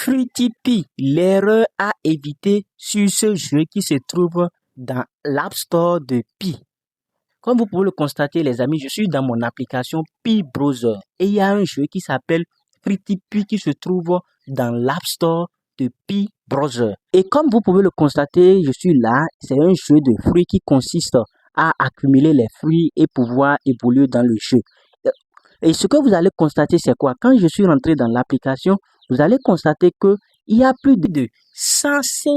FreeTP, l'erreur à éviter sur ce jeu qui se trouve dans l'App Store de Pi. Comme vous pouvez le constater, les amis, je suis dans mon application Pi Browser et il y a un jeu qui s'appelle FreeTP qui se trouve dans l'App Store de Pi Browser. Et comme vous pouvez le constater, je suis là, c'est un jeu de fruits qui consiste à accumuler les fruits et pouvoir évoluer dans le jeu. Et ce que vous allez constater, c'est quoi? Quand je suis rentré dans l'application, vous allez constater que il y a plus de 105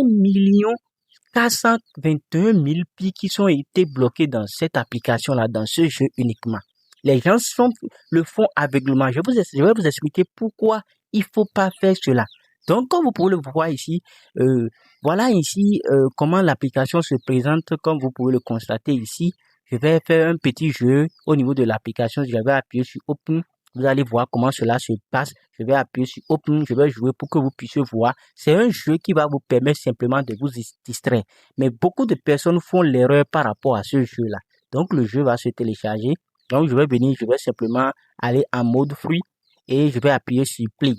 421 000 pi qui ont été bloqués dans cette application-là, dans ce jeu uniquement. Les gens le font aveuglément. Je vais vous expliquer pourquoi il faut pas faire cela. Donc, comme vous pouvez le voir ici, voilà ici comment l'application se présente, comme vous pouvez le constater ici. Je vais faire un petit jeu au niveau de l'application. Je vais appuyer sur Open. Vous allez voir comment cela se passe. Je vais appuyer sur Open. Je vais jouer pour que vous puissiez voir. C'est un jeu qui va vous permettre simplement de vous distraire. Mais beaucoup de personnes font l'erreur par rapport à ce jeu-là. Donc, le jeu va se télécharger. Donc, je vais simplement aller en mode free et je vais appuyer sur Play.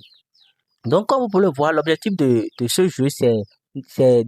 Donc, comme vous pouvez le voir, l'objectif de ce jeu, c'est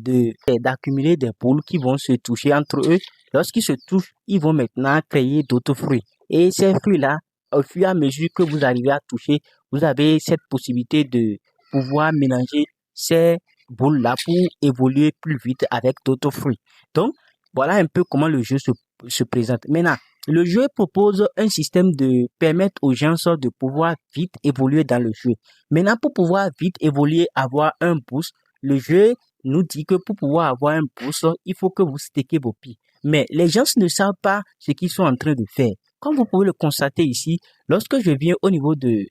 d'accumuler des boules qui vont se toucher entre eux. Lorsqu'ils se touchent, ils vont maintenant créer d'autres fruits. Et ces fruits-là, au fur et à mesure que vous arrivez à toucher, vous avez cette possibilité de pouvoir mélanger ces boules-là pour évoluer plus vite avec d'autres fruits. Donc, voilà un peu comment le jeu se présente. Maintenant, le jeu propose un système de permettre aux gens de pouvoir vite évoluer dans le jeu. Maintenant, pour pouvoir vite évoluer, avoir un boost, le jeu nous dit que pour pouvoir avoir un boost, il faut que vous stackez vos pi. Mais les gens ne savent pas ce qu'ils sont en train de faire. Comme vous pouvez le constater ici, lorsque je viens au niveau de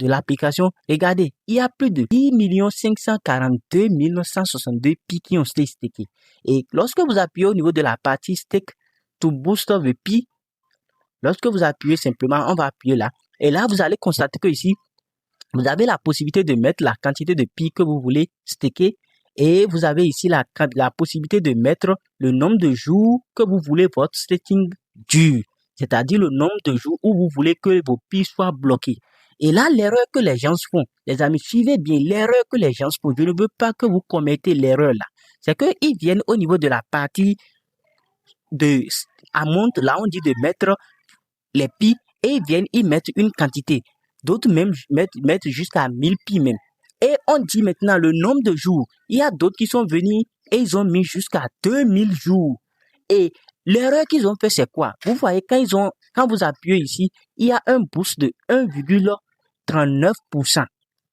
l'application, regardez, il y a plus de 10 542 162 pi qui ont été stackés. Et lorsque vous appuyez au niveau de la partie stake to boost the pi, lorsque vous appuyez simplement, on va appuyer là. Et là, vous allez constater que ici, vous avez la possibilité de mettre la quantité de pi que vous voulez stacker. Et vous avez ici la possibilité de mettre le nombre de jours que vous voulez votre staking dure. C'est-à-dire le nombre de jours où vous voulez que vos pi soient bloqués. Et là, l'erreur que les gens font, les amis, suivez bien l'erreur que les gens font. Je ne veux pas que vous commettez l'erreur là. C'est qu'ils viennent au niveau de la partie de amount, là on dit de mettre les pi et ils mettent une quantité. D'autres même mettent jusqu'à 1000 pi même. Et on dit maintenant le nombre de jours. Il y a d'autres qui sont venus et ils ont mis jusqu'à 2000 jours. Et l'erreur qu'ils ont fait, c'est quoi? Vous voyez, quand vous appuyez ici, il y a un boost de 1,39%.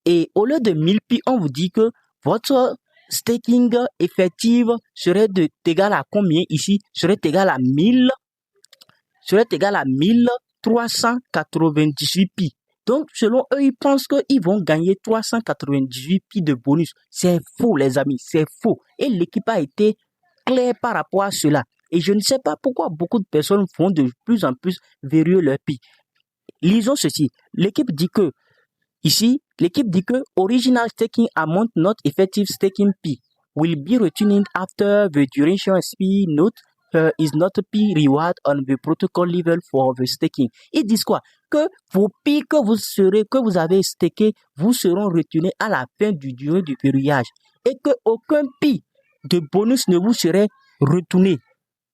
Et au lieu de 1000 pi, on vous dit que votre staking effective serait égal à combien ici? Serait égal à 1398 pi. Donc, selon eux, ils pensent qu'ils vont gagner 398 pi de bonus. C'est faux, les amis, c'est faux. Et l'équipe a été claire par rapport à cela. Et je ne sais pas pourquoi beaucoup de personnes font de plus en plus verrouiller leur pi. Lisons ceci. L'équipe dit que original staking amount not effective staking pi will be returned after the duration SP note is not pi reward on the protocol level for the staking. Ils disent quoi? Que vos pi que vous avez stacké vous seront retournés à la fin du durée du verrouillage et que aucun pi de bonus ne vous serait retourné.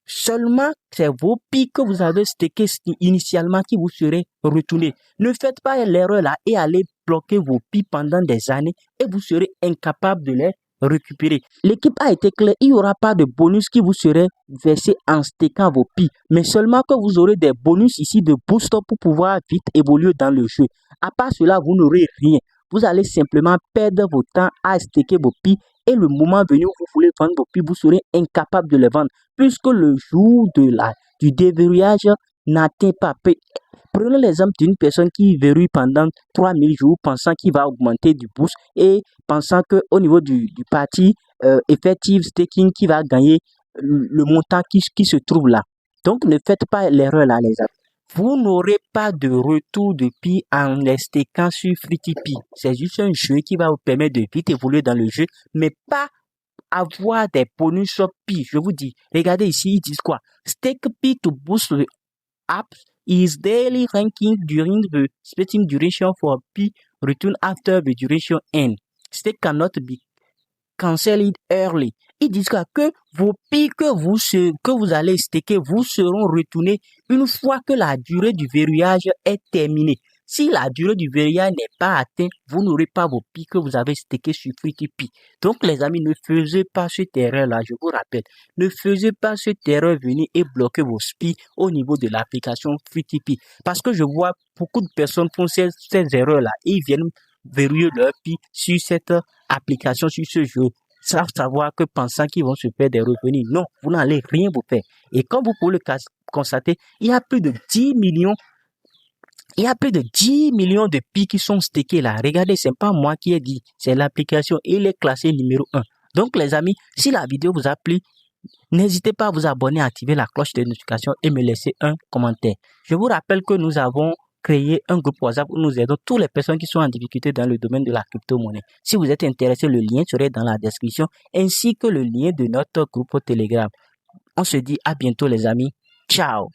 Seulement, c'est vos pi que vous avez stacké initialement qui vous seraient retournés. Ne faites pas l'erreur là et allez bloquer vos pi pendant des années et vous serez incapable de les récupérer. L'équipe a été claire, il n'y aura pas de bonus qui vous serait versé en stackant vos pi, mais seulement que vous aurez des bonus ici de boost pour pouvoir vite évoluer dans le jeu. À part cela, vous n'aurez rien. Vous allez simplement perdre votre temps à stacker vos pi et le moment venu où vous voulez vendre vos pi, vous serez incapable de les vendre puisque le jour du déverrouillage n'atteint pas. Prenons l'exemple d'une personne qui verrouille pendant 3000 jours pensant qu'il va augmenter du boost et pensant qu'au niveau du parti effective staking qui va gagner le montant qui se trouve là. Donc ne faites pas l'erreur là les amis. Vous n'aurez pas de retour de pi en les stackant sur FreeTP. C'est juste un jeu qui va vous permettre de vite évoluer dans le jeu, mais pas avoir des bonus sur pi. Je vous dis, regardez ici, ils disent quoi? Stake pi to boost the app is daily ranking during the splitting duration for pi return after the duration end. stake cannot be cancelled early. Ils disent que vos pics que vous allez staker vous seront retournés une fois que la durée du verrouillage est terminée. Si la durée du verrouillage n'est pas atteinte, vous n'aurez pas vos pics que vous avez stakés sur FreeTP. Donc les amis, ne faisez pas cette erreur-là, je vous rappelle. Ne faisez pas cette erreur, venir et bloquer vos SPI au niveau de l'application FreeTP. Parce que je vois beaucoup de personnes font ces erreurs-là. Ils viennent verrouiller leur PI sur cette application, sur ce jeu, sans savoir que pensant qu'ils vont se faire des revenus. Non, vous n'allez rien vous faire. Et comme vous pouvez le constater, il y a plus de 10 millions de PI qui sont stakés là. Regardez, c'est pas moi qui ai dit, c'est l'application. Il est classé numéro 1. Donc les amis, si la vidéo vous a plu, n'hésitez pas à vous abonner, à activer la cloche de notification et me laisser un commentaire. Je vous rappelle que nous avons créé un groupe WhatsApp où nous aidons toutes les personnes qui sont en difficulté dans le domaine de la crypto-monnaie. Si vous êtes intéressé, le lien serait dans la description ainsi que le lien de notre groupe Telegram. On se dit à bientôt les amis. Ciao.